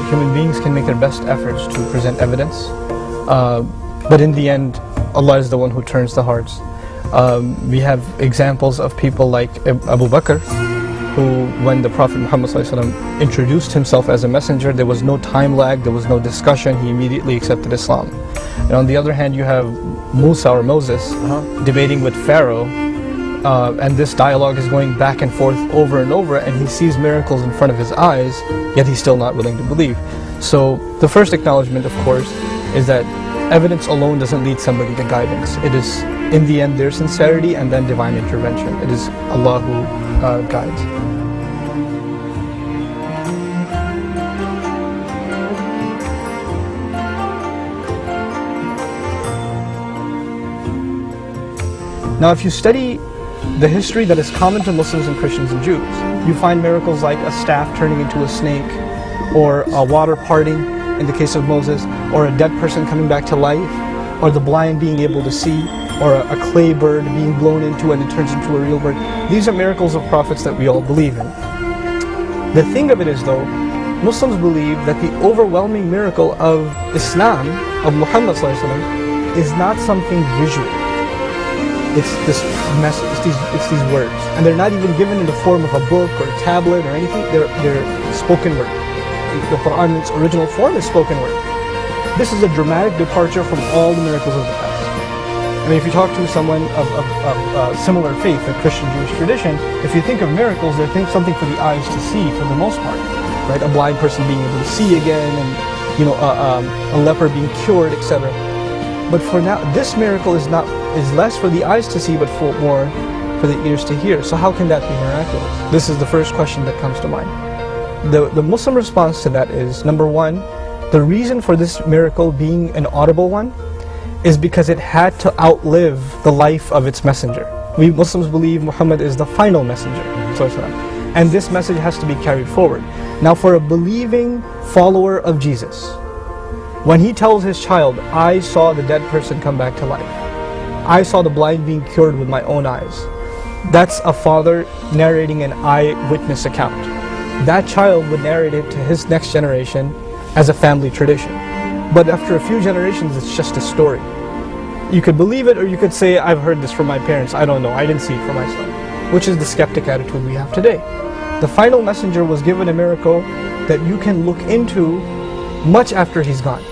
Human beings can make their best efforts to present evidence, but in the end, Allah is the one who turns the hearts. We have examples of people like Abu Bakr, who, when the Prophet Muhammad ﷺ introduced himself as a messenger, there was no time lag, there was no discussion, he immediately accepted Islam. And on the other hand, you have Musa or Moses debating with Pharaoh, and this dialogue is going back and forth over and over, and he sees miracles in front of his eyes, yet he's still not willing to believe. So the first acknowledgement, of course, is that evidence alone doesn't lead somebody to guidance. It is, in the end, their sincerity and then divine intervention. It is Allah who guides. Now, if you study the history that is common to Muslims and Christians and Jews, you find miracles like a staff turning into a snake, or a water parting in the case of Moses, or a dead person coming back to life, or the blind being able to see, or a clay bird being blown into and it turns into a real bird. These are miracles of prophets that we all believe in. The thing of it is though, Muslims believe that the overwhelming miracle of Islam, of Muhammad ﷺ, is not something visual. It's this message, it's these words. And they're not even given in the form of a book or a tablet or anything, they're spoken word. The Quran in its original form is spoken word. This is a dramatic departure from all the miracles of the past. I mean, if you talk to someone of similar faith, a Christian Jewish tradition, if you think of miracles, they think something for the eyes to see for the most part, right? A blind person being able to see again, and a leper being cured, etc. But for now, this miracle is less for the eyes to see, but more for the ears to hear. So how can that be miraculous? This is the first question that comes to mind. The Muslim response to that is, number one, the reason for this miracle being an audible one is because it had to outlive the life of its messenger. We Muslims believe Muhammad is the final messenger, and this message has to be carried forward. Now, for a believing follower of Jesus, when he tells his child, I saw the dead person come back to life, I saw the blind being cured with my own eyes, that's a father narrating an eyewitness account. That child would narrate it to his next generation as a family tradition. But after a few generations, it's just a story. You could believe it, or you could say, I've heard this from my parents, I don't know, I didn't see it for myself. Which is the skeptic attitude we have today. The final messenger was given a miracle that you can look into much after he's gone.